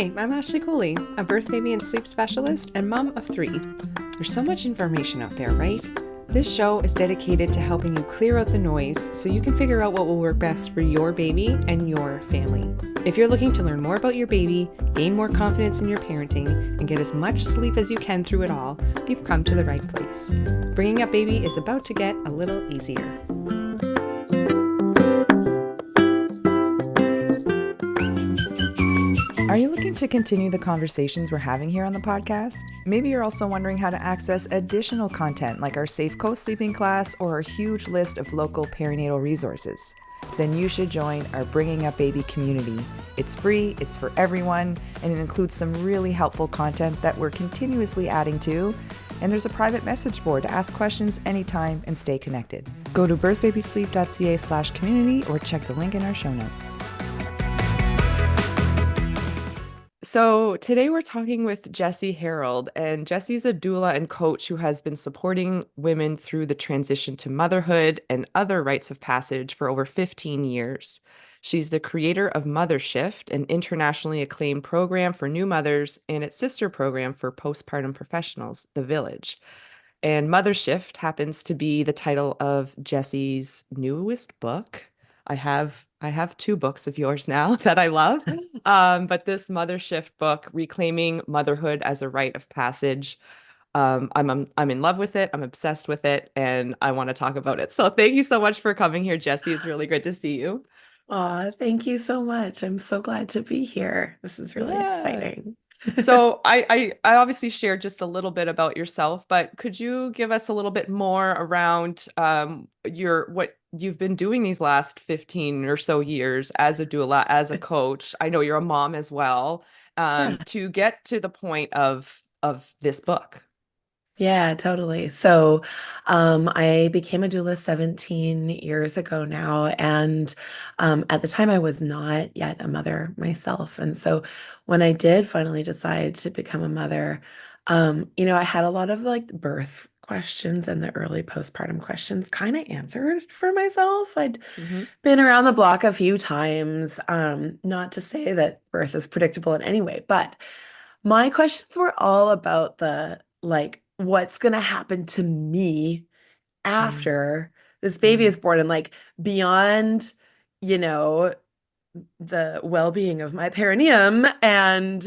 Hi, I'm Ashley Cooley, a birth, baby, and sleep specialist and mom of 3. There's so much information out there, right? This show is dedicated to helping you clear out the noise so you can figure out what will work best for your baby and your family. If you're looking to learn more about your baby, gain more confidence in your parenting, and get as much sleep as you can through it all, you've come to the right place. Bringing up baby is about to get a little easier. Are you looking to continue the conversations we're having here on the podcast? Maybe you're also wondering how to access additional content like our Safe Co-Sleeping class or our huge list of local perinatal resources. Then you should join our Bringing Up Baby community. It's free, it's for everyone, and it includes some really helpful content that we're continuously adding to. And there's a private message board to ask questions anytime and stay connected. Go to birthbabysleep.ca/community or check the link in our show notes. So today we're talking with Jessie Harrold, and Jessie's a doula and coach who has been supporting women through the transition to motherhood and other rites of passage for over 15 years. She's the creator of Mothershift, an internationally acclaimed program for new mothers, and its sister program for postpartum professionals, The Village. And Mothershift happens to be the title of Jessie's newest book. I have 2 books of yours now that I love. But this Mothershift book, Reclaiming Motherhood as a Rite of Passage, I'm in love with it. I'm obsessed with it, and I want to talk about it. So thank you so much for coming here, Jessie. It's really good to see you. Aw, thank you so much. I'm so glad to be here. This is really Yeah. exciting. So I obviously shared just a little bit about yourself, but could you give us a little bit more around what you've been doing these last 15 or so years as a doula, as a coach? I know you're a mom as well, Yeah. to get to the point of this book. Yeah, totally. So, I became a doula 17 years ago now, and at the time I was not yet a mother myself. And so when I did finally decide to become a mother, I had a lot of like birth questions and the early postpartum questions kind of answered for myself. I'd Hmm. been around the block a few times, not to say that birth is predictable in any way, but my questions were all about the like, what's going to happen to me after this baby is Mm-hmm. born and like beyond, you know, the well-being of my perineum and,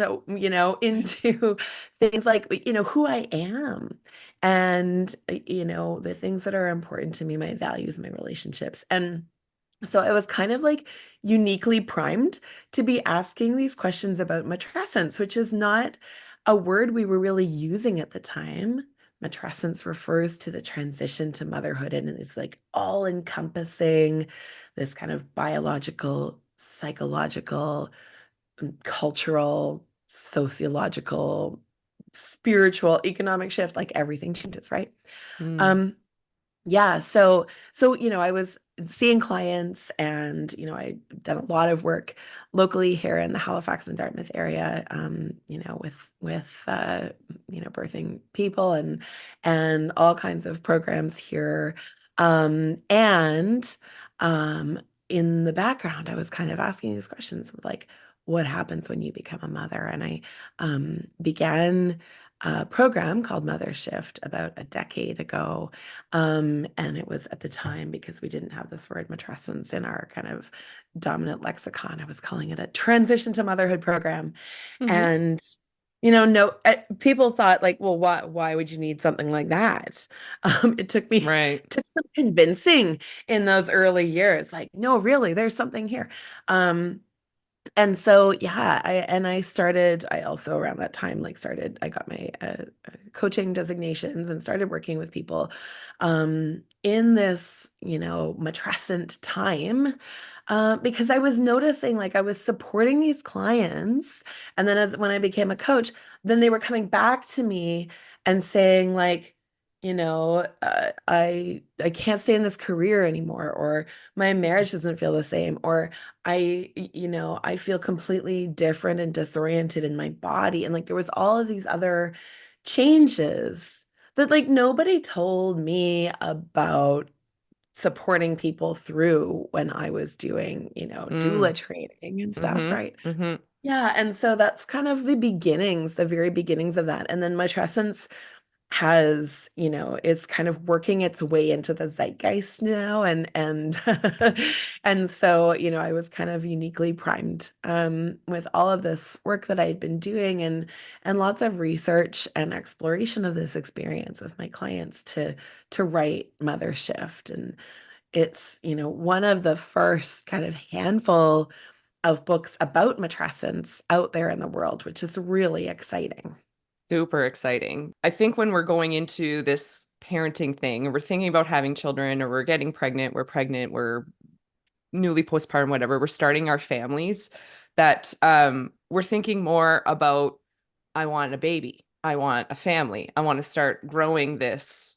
into things like, who I am and, the things that are important to me, my values, my relationships. And so I was kind of like uniquely primed to be asking these questions about matrescence, which is not a word we were really using at the time. Matrescence refers to the transition to motherhood and it's like all encompassing this kind of biological, psychological, cultural, sociological, spiritual, economic shift, like everything changes, right? Mm. Um, yeah, so I was seeing clients and I'd done a lot of work locally here in the Halifax and Dartmouth area, with birthing people and all kinds of programs here. And in the background, I was kind of asking these questions of like, what happens when you become a mother? And I began a program called Mothershift about a decade ago. And it was at the time because we didn't have this word matrescence in our kind of dominant lexicon. I was calling it a transition to motherhood program. Hmm. And no, people thought like, well, why would you need something like that? It Right. took some convincing in those early years. Like, no, really, there's something here. And so, yeah, I also around that time, I got my coaching designations and started working with people in this, matrescent time because I was noticing like I was supporting these clients. And then when I became a coach, then they were coming back to me and saying like, I can't stay in this career anymore, or my marriage doesn't feel the same, or I feel completely different and disoriented in my body. And like there was all of these other changes that like nobody told me about supporting people through when I was doing, doula Mm. training and stuff, Hmm. right? Hmm. Yeah, and so that's kind of the beginnings, the very beginnings of that. And then Matrescence has, is kind of working its way into the zeitgeist now, and and so, I was kind of uniquely primed with all of this work that I had been doing, and lots of research and exploration of this experience with my clients to write Mothershift. And it's, one of the first kind of handful of books about matrescence out there in the world, which is really exciting. Super exciting. I think when we're going into this parenting thing, we're thinking about having children or we're pregnant, we're newly postpartum, whatever, we're starting our families, that we're thinking more about, I want a baby, I want a family, I want to start growing this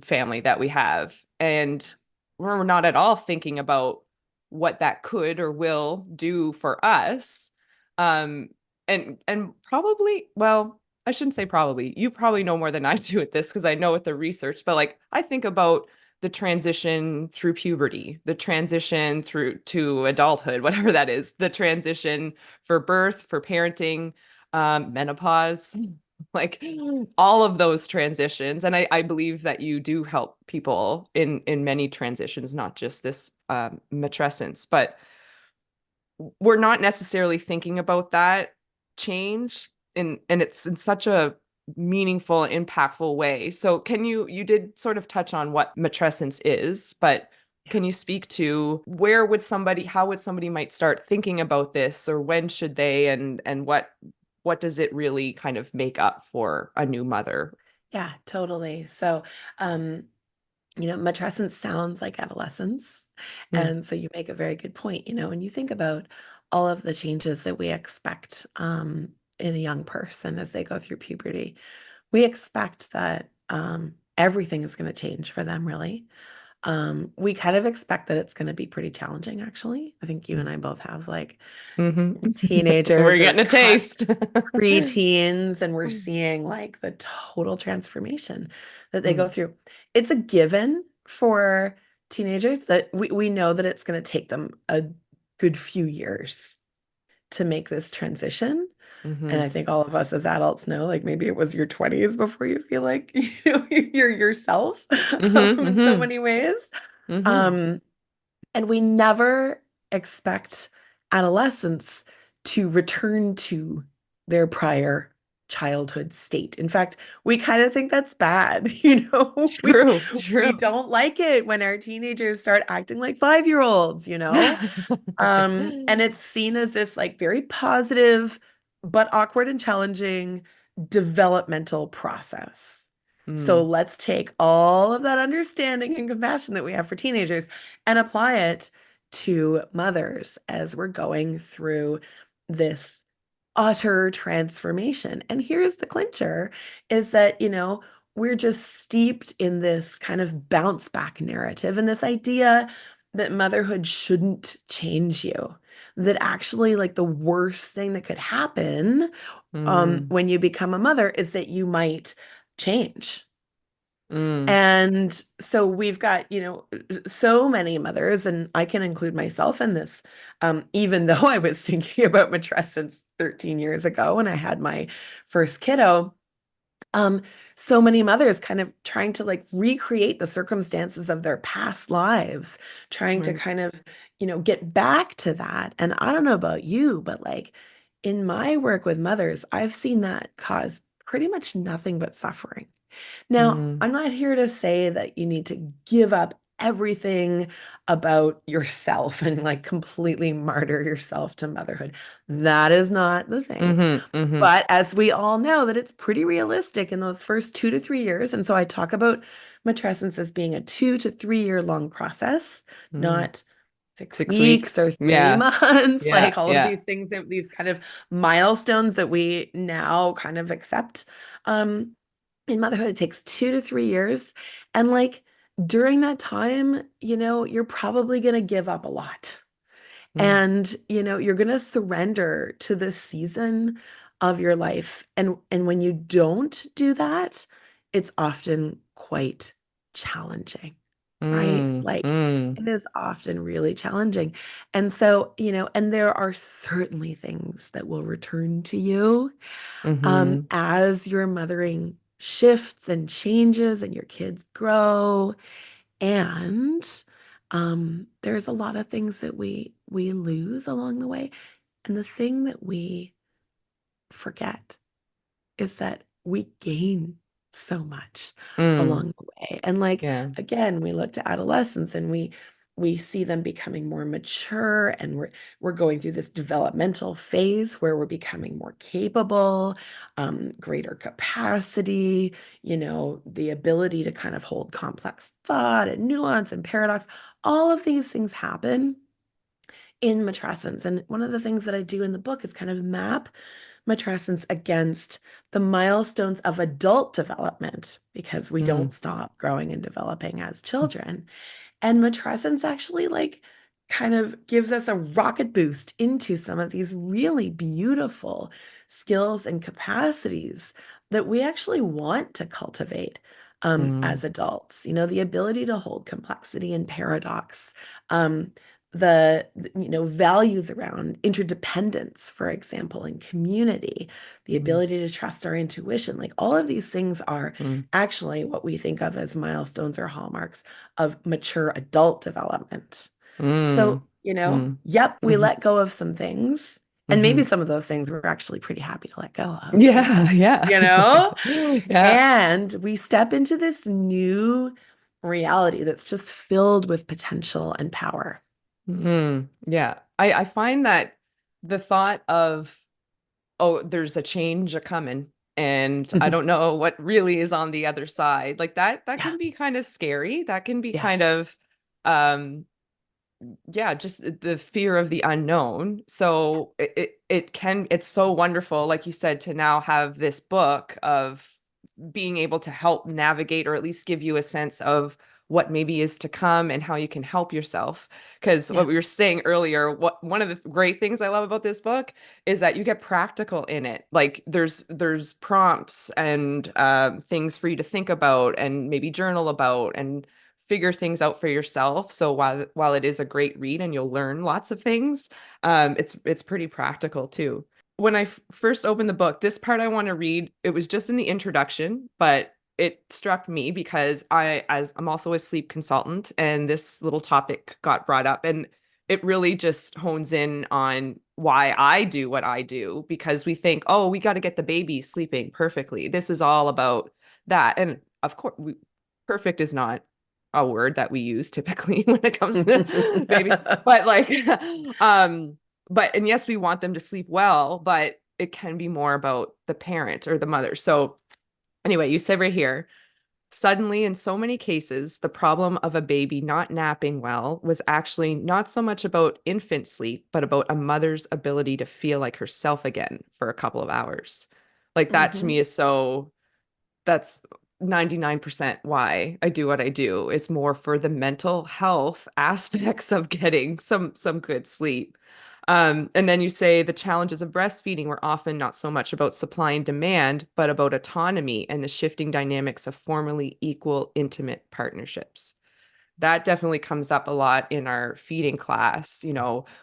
family that we have. And we're not at all thinking about what that could or will do for us. Um, and probably, well, I shouldn't say probably. You probably know more than I do at this because I know with the research, but like I think about the transition through puberty, the transition through to adulthood, whatever that is, the transition for birth, for parenting, menopause, like all of those transitions. And I believe that you do help people in many transitions, not just this matrescence, but we're not necessarily thinking about that change and it's in such a meaningful, impactful way. So you did sort of touch on what matrescence is, but can you speak to how would somebody might start thinking about this, or when should they, and what does it really kind of make up for a new mother? Yeah, totally. So, um, matrescence sounds like adolescence. Mm, And so you make a very good point, when you think about all of the changes that we expect in a young person as they go through puberty, we expect that everything is going to change for them, really. We kind of expect that it's going to be pretty challenging, actually. I think you and I both have like We're teenagers or getting a taste. preteens, and we're seeing like the total transformation that they go Mm, through. It's a given for teenagers that we know that it's going to take them a good few years to make this transition. And mhm, I think all of us as adults know, like maybe it was your 20s before you feel like you're yourself mhm, in so mhm, many ways. mhm, Um, and we never expect adolescents to return to their prior childhood state. In fact, we kind of think that's bad. true, We true. don't like it when our teenagers start acting like 5-year-olds. And it's seen as this like very positive, but awkward and challenging developmental process. So Mm, let's take all of that understanding and compassion that we have for teenagers and apply it to mothers as we're going through this utter transformation. And here's the clincher is that, we're just steeped in this kind of bounce back narrative and this idea that motherhood shouldn't change you. That actually, like, the worst thing that could happen mm, when you become a mother is that you might change. mm, And so we've got, so many mothers, and I can include myself in this, even though I was thinking about matrescence 13 years ago when I had my first kiddo. Um, so many mothers kind of trying to like recreate the circumstances of their past lives, trying to right. kind of, get back to that. And I don't know about you, but like in my work with mothers, I've seen that cause pretty much nothing but suffering. Now, Mm, I'm not here to say that you need to give up everything about yourself and like completely martyr yourself to motherhood. That is not the thing. mhm, mhm, But as we all know, that it's pretty realistic in those first 2 to 3 years. And so I talk about matrescence as being a 2 to 3 year long process, mm. not 6 weeks 6 weeks. or three Yeah, months, yeah, like all of yeah. these things that these kind of milestones that we now kind of accept. In motherhood, it takes 2 to 3 years. And like during that time, you're probably going to give up a lot. Mm, And, you're going to surrender to this season of your life. And when you don't do that, it's often quite challenging. right? Mm, Like mm, it is often really challenging. And so, and there are certainly things that will return to you mm-hmm, as your mothering shifts and changes and your kids grow. And there's a lot of things that we lose along the way. And the thing that we forget is that we gain so much mm, along the way. And like yeah, again, we look to adolescence and we see them becoming more mature and we're going through this developmental phase where we're becoming more capable, greater capacity, the ability to kind of hold complex thought and nuance and paradox. All of these things happen in matrescence. And one of the things that I do in the book is kind of map matrescence against the milestones of adult development because we mm, don't stop growing and developing as children. And matrescence actually like kind of gives us a rocket boost into some of these really beautiful skills and capacities that we actually want to cultivate mm, as adults. The ability to hold complexity and paradox, um, the values around interdependence, for example, and community, the mm, ability to trust our intuition, like all of these things are mm, actually what we think of as milestones or hallmarks of mature adult development. mm, So, mm, yep, we mhm, let go of some things. And maybe mhm. some of those things we're actually pretty happy to let go of. And Yeah, so, yeah. you know, Yeah. and we step into this new reality that's just filled with potential and power. Yeah. I find that the thought of, oh, there's a change a coming, and I don't know what really is on the other side. Like that Yeah, can be kind of scary. That can be yeah, kind of um yeah, just the fear of the unknown. So it's so wonderful, like you said, to now have this book of being able to help navigate or at least give you a sense of what maybe is to come and how you can help yourself. Because what yeah, we were saying earlier, what one of the great things I love about this book is that you get practical in it. Like there's prompts and things for you to think about and maybe journal about and figure things out for yourself. So while it is a great read and you'll learn lots of things, it's pretty practical too. When I first opened the book, this part I want to read, it was just in the introduction, but it struck me because I'm also a sleep consultant and this little topic got brought up and it really just hones in on why I do what I do because we think, oh, we got to get the baby sleeping perfectly. This is all about that. And of course, perfect is not a word that we use typically when it comes to babies, but like, um, and yes, we want them to sleep well, but it can be more about the parent or the mother. So anyway, you said right here, suddenly, in so many cases, the problem of a baby not napping well was actually not so much about infant sleep, but about a mother's ability to feel like herself again for a couple of hours. Like that to Hmm. me is so, that's 99% why I do what I do is more for the mental health aspects of getting some good sleep. And then you say the challenges of breastfeeding were often not so much about supply and demand, but about autonomy and the shifting dynamics of formerly equal, intimate partnerships. That definitely comes up a lot in our feeding class.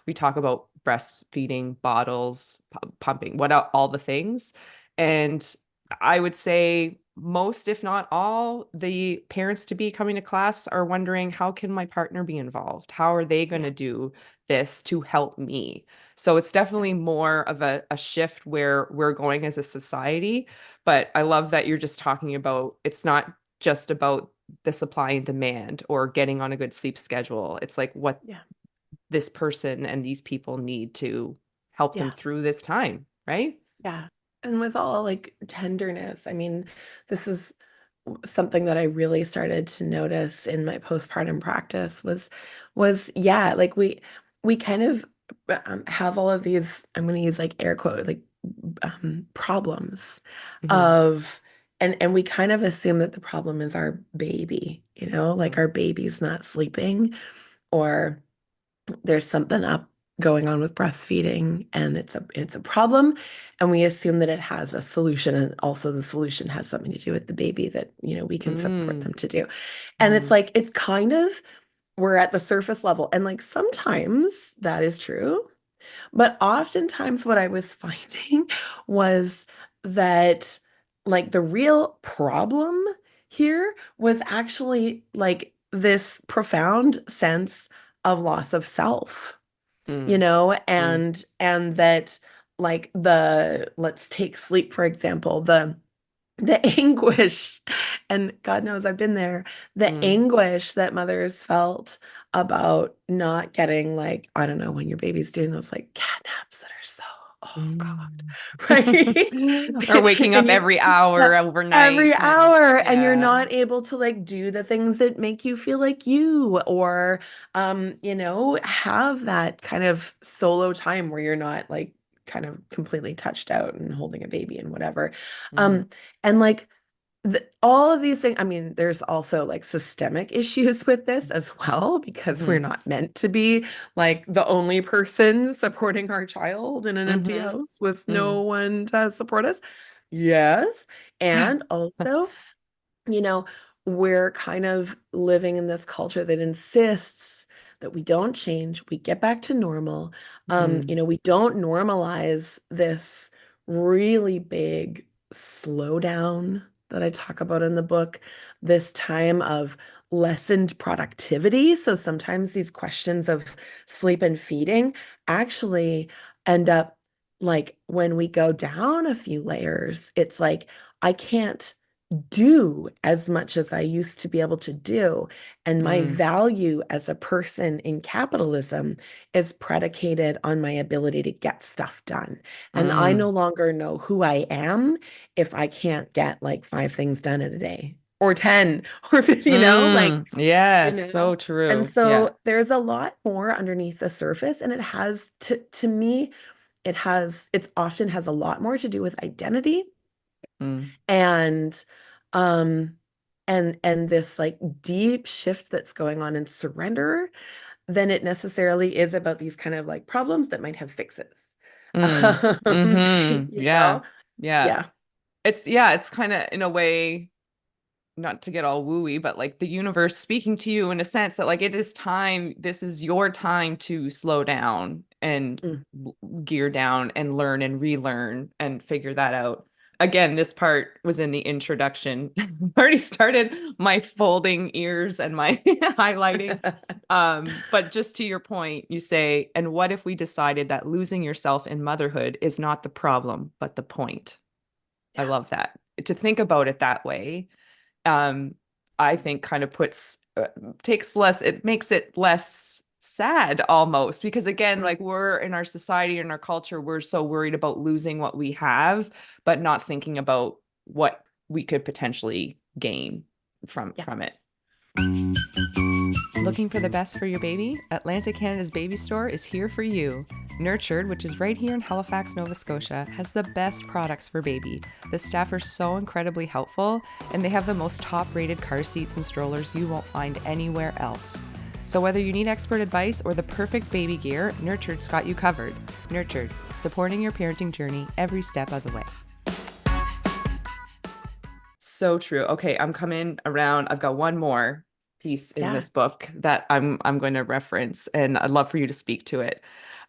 We talk about breastfeeding, bottles, pumping, all the things. And I would say most, if not all, the parents to be coming to class are wondering, how can my partner be involved? How are they going Yeah, to do this to help me? So it's yeah, definitely more of a shift where we're going as a society. But I love that you're just talking about it's not just about the supply and demand or getting on a good sleep schedule. It's like what yeah, this person and these people need to help them yeah. through this time, right? Yeah. And with all like tenderness, I mean, this is something that I really started to notice in my postpartum practice was yeah, like we kind of have all of these, I'm going to use like air quote, like problems Mm-hmm. of and we kind of assume that the problem is our baby, like our baby's not sleeping or there's something up going on with breastfeeding, and it's a problem, and we assume that it has a solution, and also the solution has something to do with the baby that, we can support Mm, them to do. And it's mm, like it's kind of we're at the surface level, and like sometimes that is true, but oftentimes what I was finding was that like the real problem here was actually like this profound sense of loss of self, mm, mm, and that like the let's take sleep for example, the anguish, and God knows I've been there, the mm, anguish that mothers felt about not getting, like, I don't know, when your baby's doing those like cat naps that are so, oh mm. God, right? Or waking up And every hour every overnight and hour, and you're yeah. not able to like do the things that make you feel like you, or have that kind of solo time where you're not like kind of completely touched out and holding a baby and whatever. Mm, um and like all of these things, I mean, there's also like systemic issues with this as well, because we're hmm not meant to be like the only person supporting our child in an empty hmm house with no mm. one to support us. Yes. And also, you know, we're kind of living in this culture that insists that we don't change, we get back to normal. Mm, We don't normalize this really big slowdown that I talk about in the book, this time of lessened productivity. So sometimes these questions of sleep and feeding actually end up like when we go down a few layers, it's like I can't do as much as I used to be able to do. And my mm, value as a person in capitalism is predicated on my ability to get stuff done. And I no mm, longer know who I am if I can't get like five things done in a day or 10 or 50, like, mm. you Yes, know. so And true. Yeah. so there's a lot more underneath the surface, and it has to me, it often has a lot more to do with identity Mm, and um and this like deep shift that's going on in surrender than it necessarily is about these kind of like problems that might have fixes. mm, Um, mm-hmm. you Yeah. know? Yeah. Yeah. It's kind of in a way, not to get all wooey, but like the universe speaking to you in a sense that like it is time, this is your time to slow down and Mm. gear down and learn and relearn and figure that out. Again, this part was in the introduction. I already started my folding ears and my highlighting. But just to your point, you say, and what if we decided that losing yourself in motherhood is not the problem, but the point? I Yeah. love that. To think about it that way, um, I think kind of takes less, it makes it less sad almost because again, Mm. like we're in our society and our culture, we're so worried about losing what we have, but not thinking about what we could potentially gain Yeah. from it. Looking for the best for your baby? Atlantic Canada's baby store is here for you. Nurtured, which is right here in Halifax, Nova Scotia, has the best products for baby. The staff are so incredibly helpful, and they have the most top rated car seats and strollers you won't find anywhere else. So, whether you need expert advice or the perfect baby gear, Nurtured's got you covered. Nurtured, supporting your parenting journey every step of the way. So true. Okay, I'm coming around. I've got one more piece in Yeah. this book that I'm going to reference, and I'd love for you to speak to it.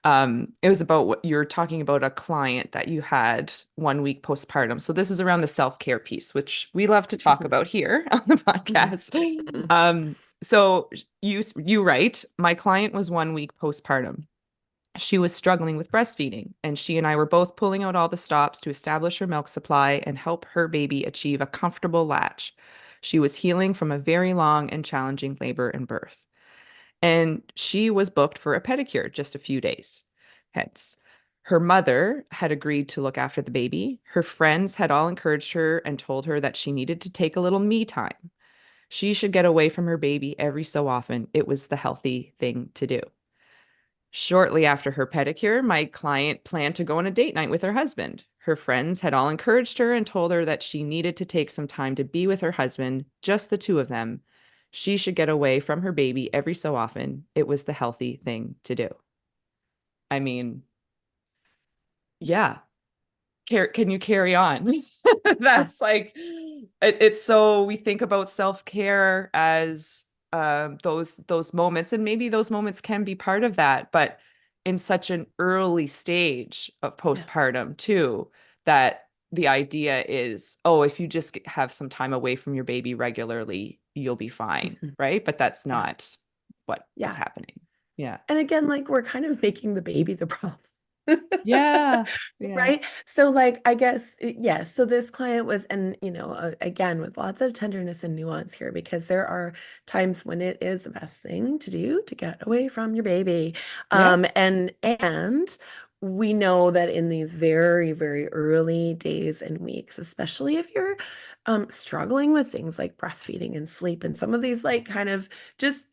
It was about what you're talking about a client that you had 1 week postpartum. So this is around the self-care piece, which we love to talk Mhm. about here on the Mhm. podcast. Mhm. So you write, my client was 1 week postpartum. She was struggling with breastfeeding, and she and I were both pulling out all the stops to establish her milk supply and help her baby achieve a comfortable latch. She was healing from a very long and challenging labor and birth. And she was booked for a pedicure just a few days. Hence, her mother had agreed to look after the baby. Her friends had all encouraged her and told her that she needed to take a little me time. She should get away from her baby every so often. It was the healthy thing to do. Shortly after her pedicure, my client planned to go on a date night with her husband. Her friends had all encouraged her and told her that she needed to take some time to be with her husband, just the two of them. She should get away from her baby every so often. It was the healthy thing to do. I mean, yeah. Can you carry on? Yeah. That's like it's so we think about self-care as those moments, and maybe those moments can be part of that, but in such an early stage of Yeah. postpartum too, that the idea is, oh, if you just have some time away from your baby regularly, you'll be fine, Mhm. right? But that's Yeah. not what is Yeah. happening. Yeah. And again, like we're kind of making the baby the problem. Yeah. Yeah. Right? So like I guess yes, so this client was and again with lots of tenderness and nuance here because there are times when it is the best thing to do to get away from your baby. Yeah. And we know that in these very, very early days and weeks, especially if you're struggling with things like breastfeeding and sleep and some of these like kind of just,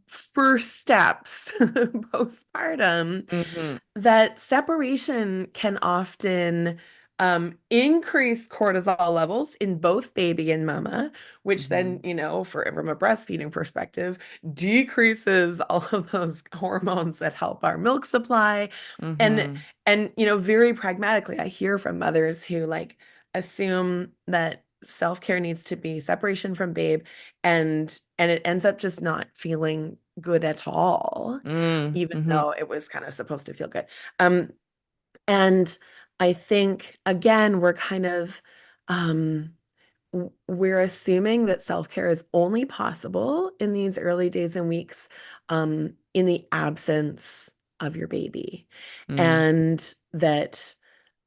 first steps postpartum, Mm-hmm. that separation can often increase cortisol levels in both baby and mama, which Mm-hmm. then, from a breastfeeding perspective, decreases all of those hormones that help our milk supply. And Mm-hmm. very pragmatically, I hear from mothers who like assume that self-care needs to be separation from babe, and it ends up just not feeling good at all, even Mm-hmm. though it was kind of supposed to feel good. Um, and I think again, um, we're assuming that self-care is only possible in these early days and weeks, in the absence of your baby. Mm-hmm. And that,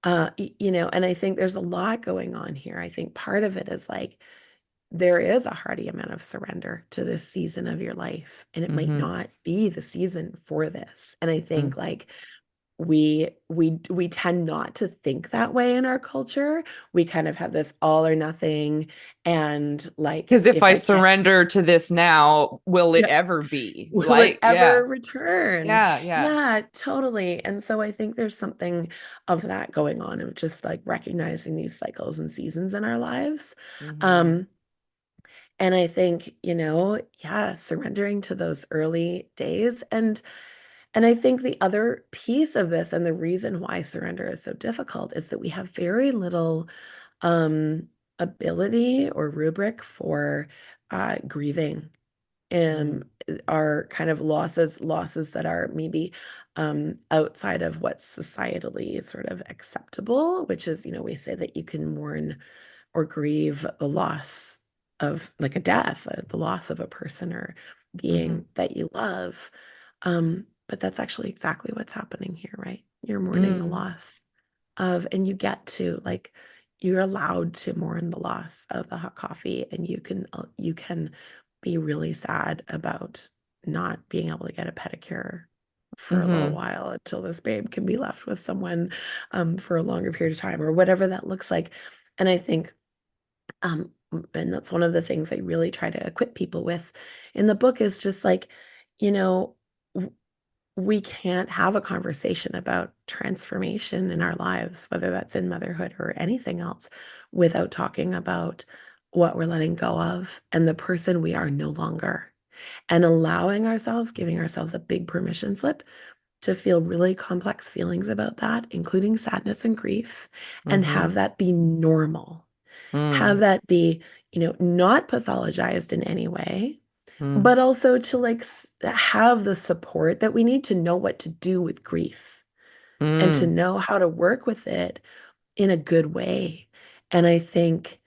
and I think there's a lot going on here. I think part of it is like there is a hearty amount of surrender to this season of your life, and it might Mm-hmm. not be the season for this. And I think like we tend not to think that way in our culture. We kind of have this all or nothing, and like Because if if I I can't, surrender to this now, will it yeah, ever be? will it Like, ever yeah, return? yeah, yeah. Yeah, totally. And so I think there's something of that going on of just like recognizing these cycles and seasons in our lives. Mm-hmm. Um, and I think, yeah, surrendering to those early days. And I think the other piece of this and the reason why surrender is so difficult is that we have very little um, ability or rubric for grieving, Mm-hmm. are kind of losses that are maybe outside of what's societally sort of acceptable, which is, we say that you can mourn or grieve the loss of like a death, the loss of a person or Mm-hmm. being that you love. But that's actually exactly what's happening here, right? You're mourning the Mm-hmm. loss of, and you get to like, you're allowed to mourn the loss of the hot coffee, and you can be really sad about not being able to get a pedicure for a little Mm-hmm. while until this babe can be left with someone for a longer period of time or whatever that looks like. And I think, and that's one of the things I really try to equip people with in the book is just like, you know, w- we can't have a conversation about transformation in our lives, whether that's in motherhood or anything else, without talking about what we're letting go of and the person we are no longer, and allowing ourselves, giving ourselves a big permission slip to feel really complex feelings about that, including sadness and grief, and Mm-hmm. have that be normal. Have Mm-hmm. that be, not pathologized in any way, Mm-hmm. but also to like have the support that we need to know what to do with grief and to know how to work with it in a good way. And I think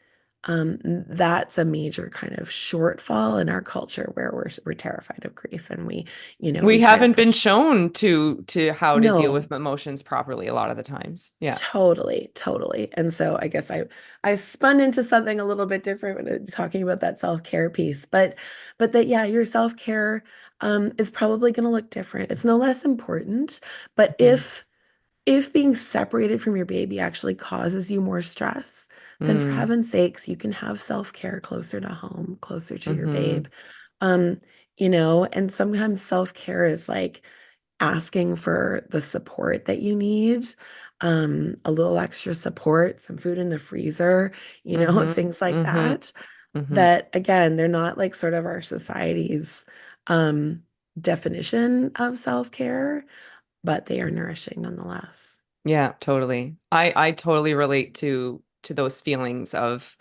that's a major kind of shortfall in our culture where we're terrified of grief, and we We try to haven't been push. shown to how to deal No, with emotions properly a lot of the times. Yeah. totally, totally. And so I guess I spun into something a little bit different when talking about that self-care piece, but that yeah, your self-care is probably going to look different. It's no less important, but Mm-hmm. if being separated from your baby actually causes you more stress, then for Mm-hmm. heaven's sakes, you can have self-care closer to home, closer to your Mm-hmm. babe. Um, and sometimes self-care is like asking for the support that you need, a little extra support, some food in the freezer, Mm-hmm. things like Mm-hmm. that. Mm-hmm. That again, they're not like sort of our society's. definition of self-care, but they are nourishing nonetheless. Yeah, totally. I totally relate to those feelings of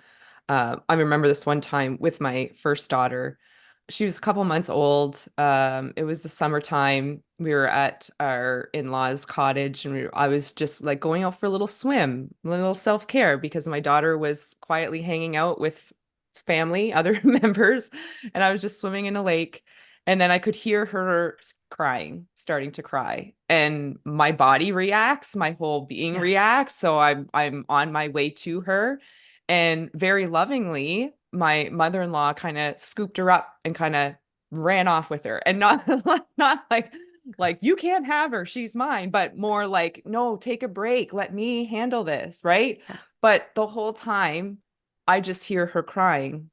I remember this one time with my first daughter. She was a couple months old. It was the summertime. We were at our in-laws' cottage, and I was just like going out for a little swim, a little self-care because my daughter was quietly hanging out with family, other members, and I was just swimming in a lake. And then I could hear her crying, starting to cry. And my body reacts, my whole being Yeah, reacts. So I'm on my way to her. And very lovingly, my mother-in-law kind of scooped her up and kind of ran off with her. And not not like you can't have her, she's mine, but more like, no, take a break. Let me handle this, right? yeah, But the whole time I just hear her crying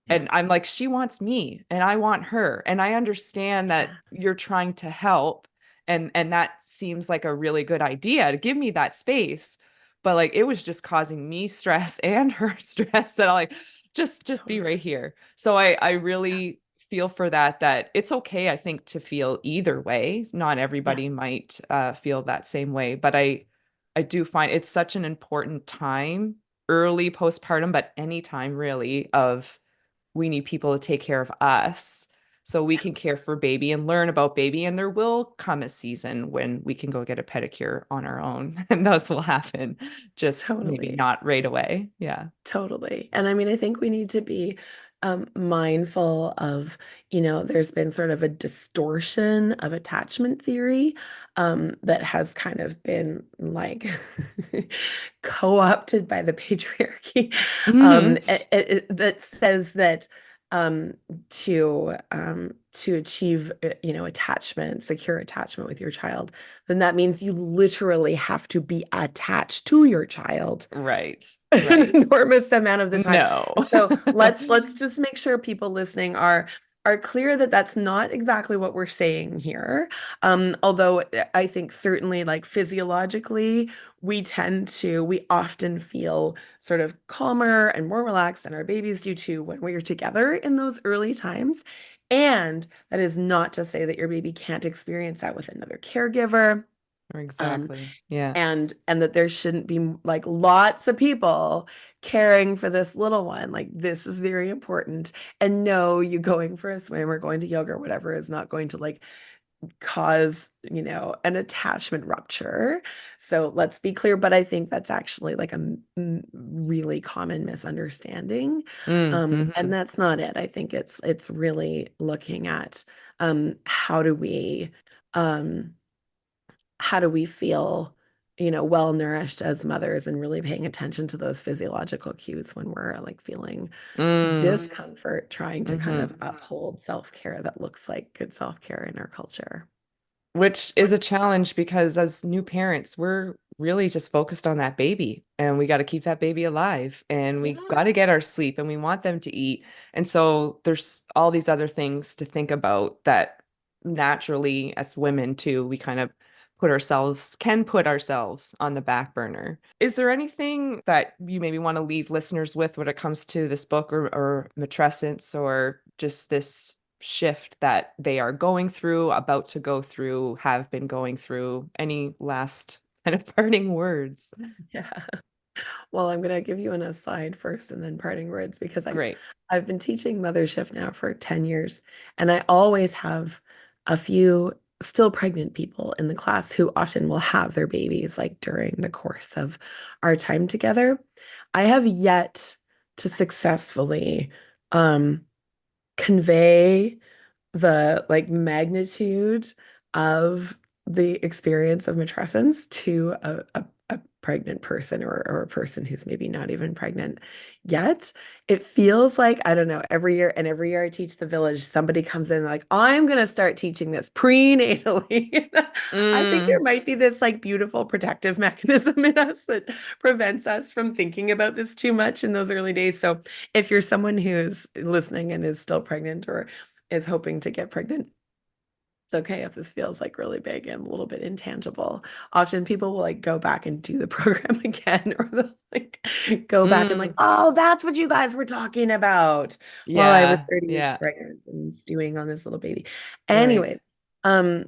yeah, and I'm like, she wants me and I want her. And I understand that yeah, you're trying to help. And that seems like a really good idea to give me that space. But like it was just causing me stress and her stress that I like just be right totally. here. So I Yeah, really feel for that, that it's okay, I think, to feel either way. Not yeah, everybody might feel that same way, but I do find it's such an important time, early postpartum, but any time really of we need people to take care of us so we yeah, can care for baby and learn about baby. And there will come a season when we can go get a pedicure on our own, and those will happen. Just maybe totally. not right away. Yeah. Totally. And I mean, I think we need to be mindful of, there's been sort of a distortion of attachment theory that has kind of been like co-opted by the patriarchy Hmm. that says that um, to achieve, attachment, secure attachment with your child, then that means you literally have to be attached to your child Right. an Right. enormous amount of the time. No. And so let's just make sure people listening are clear that that's not exactly what we're saying here. Although I think certainly like physiologically, we often feel sort of calmer and more relaxed, and our babies do too when we're together in those early times. And that is not to say that your baby can't experience that with another caregiver. Um, Exactly. Yeah. and that there shouldn't be like lots of people caring for this little one. Like this is very important. And no, you going for a swim or going to yoga or whatever is not going to like cause, an attachment rupture. So let's be clear. But I think that's actually like a really common misunderstanding. And Mm-hmm. that's not it. I think it's really looking at how do we um feel, well nourished as mothers and really paying attention to those physiological cues when we're like feeling Mm. discomfort, trying to kind Mm-hmm. of uphold self-care that looks like good self-care in our culture. Which is a challenge because as new parents, we're really just focused on that baby and we got to keep that baby alive and we Yeah. got to get our sleep and we want them to eat. And so there's all these other things to think about that naturally as women too, we kind of can put ourselves on the back burner. Is there anything that you maybe want to leave listeners with when it comes to this book or Matrescence or just this shift that they are going through, about to go through, have been going through? Any last kind of parting words? Yeah. Well, I'm gonna give you an aside first and then parting words because Great. I've been teaching Mothershift now for 10 years, and I always have a few still pregnant people in the class who often will have their babies like during the course of our time together. I have yet to successfully um, convey the like magnitude of the experience of matrescence to a pregnant person or a person who's maybe not even pregnant yet. It feels like, I don't know, every year I teach the village, somebody comes in like, I'm going to start teaching this prenatally. I think there Mm, might be this like beautiful protective mechanism in us that prevents us from thinking about this too much in those early days. So if you're someone who's listening and is still pregnant or is hoping to get pregnant, It's okay if this feels like really big and a little bit intangible. Often people will like go back and do the program again, or they'll like go back and like, Mm, oh, that's what you guys were talking about while I was yeah, 30 weeks yeah, pregnant and stewing on this little baby. right. Anyways, um,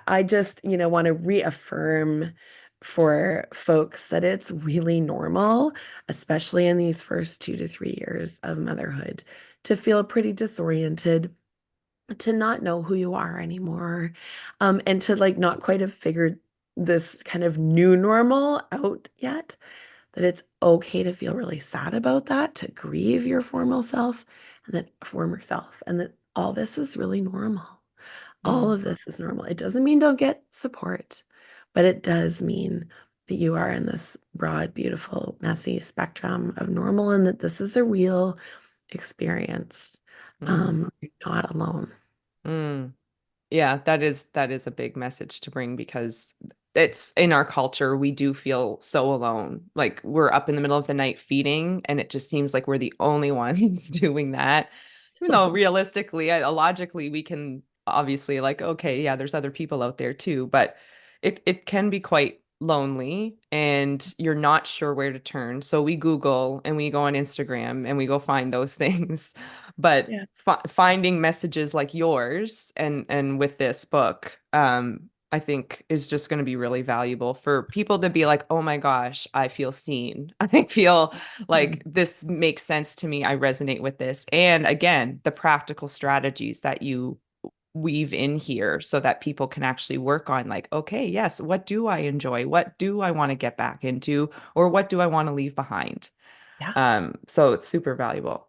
I just, want to reaffirm for folks that it's really normal, especially in these first 2 to 3 years of motherhood, to feel pretty disoriented, to not know who you are anymore, and to like not quite have figured this kind of new normal out yet, that it's okay to feel really sad about that, to grieve your former self, and that all this is really normal. All Mm, of this is normal. It doesn't mean don't get support, but it does mean that you are in this broad, beautiful, messy spectrum of normal, and that this is a real experience. mm, You're not alone. mm. Yeah, that is a big message to bring because it's in our culture, we do feel so alone. Like we're up in the middle of the night feeding, and it just seems like we're the only ones doing that. Even though realistically, logically, we can obviously like, okay, yeah, there's other people out there too, but it can be quite lonely and you're not sure where to turn. So we Google and we go on Instagram and we go find those things. But Yeah. finding messages like yours and with this book, I think is just going to be really valuable for people to be like, oh my gosh, I feel seen. I feel like this makes sense to me. I resonate with this. And again, the practical strategies that you weave in here so that people can actually work on like, okay, yes, what do I enjoy? What do I want to get back into? Or what do I want to leave behind? Yeah. So it's super valuable.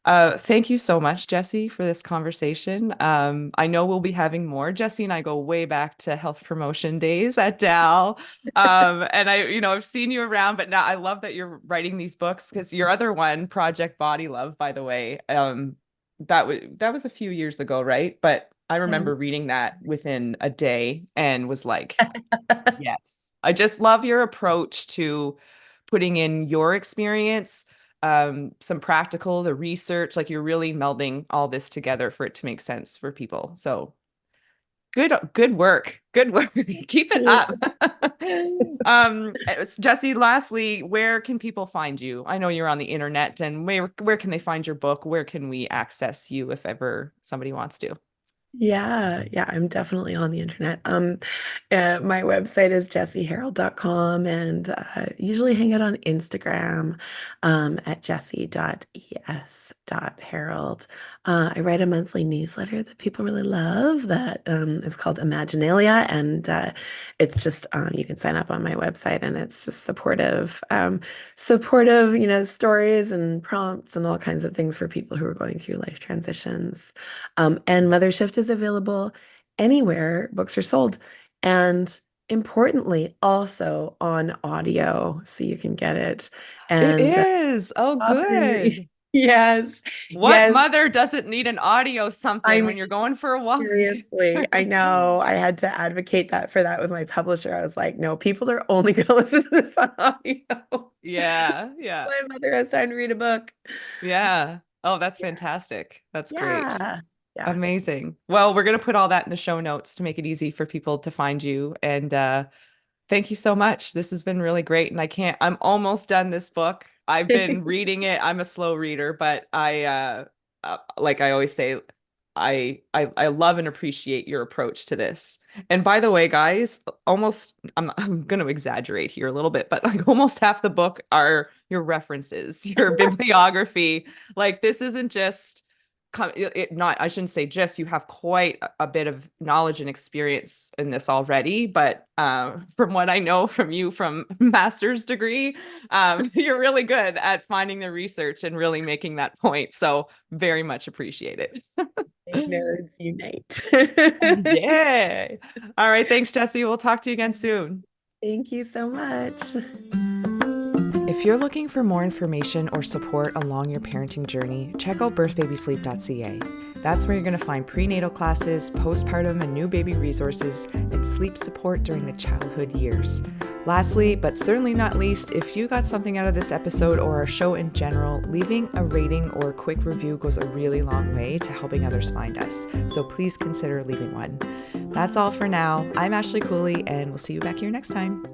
Thank you so much, Jessie, for this conversation. I know we'll be having more. Jessie and I go way back to health promotion days at Dal. And I've seen you around, but now I love that you're writing these books because your other one, Project Body Love, by the way, that was a few years ago, right? But I Yeah. remember reading that within a day and was like, yes. I just love your approach to putting in your experience, some practical, the research, like you're really melding all this together for it to make sense for people. So good work. Good work. Keep it up. Jesse, lastly, where can people find you? I know you're on the internet, and where can they find your book? Where can we access you if ever somebody wants to? Yeah, I'm definitely on the internet. My website is jessieharrold.com, and usually hang out on Instagram at jessie.es.harrold. I write a monthly newsletter that people really love that is called Imaginalia, and it's just you can sign up on my website, and it's just supportive, stories and prompts and all kinds of things for people who are going through life transitions. And Mothershift is available anywhere books are sold. And importantly, also on audio, so you can get it. It And is. Oh, pop it in your good. yes, What yes. mother doesn't need an audio I something when mean, you're going for a walk? seriously, I know I had to advocate that for that with my publisher. I was like, no, people are only going to listen to this on audio. Yeah, yeah, My mother has time to read a book. yeah. Oh, that's Yeah, fantastic. That's great. yeah, yeah. Amazing. Well, we're going to put all that in the show notes to make it easy for people to find you. And thank you so much. This has been really great. And I'm almost done this book. I've been reading it. I'm a slow reader, but like I always say, I love and appreciate your approach to this. And by the way, guys, I'm going to exaggerate here a little bit, but like almost half the book are your references, your bibliography. Like this isn't just not I shouldn't say just you have quite a bit of knowledge and experience in this already, but from what I know from you from master's degree, you're really good at finding the research and really making that point. So very much appreciate it. Big nerds unite. Yeah. All right. Thanks, Jesse. We'll talk to you again soon. Thank you so much. If you're looking for more information or support along your parenting journey, check out birthbabysleep.ca. That's where you're going to find prenatal classes, postpartum and new baby resources, and sleep support during the childhood years. Lastly, but certainly not least, if you got something out of this episode or our show in general, leaving a rating or a quick review goes a really long way to helping others find us. So please consider leaving one. That's all for now. I'm Ashley Cooley, and we'll see you back here next time.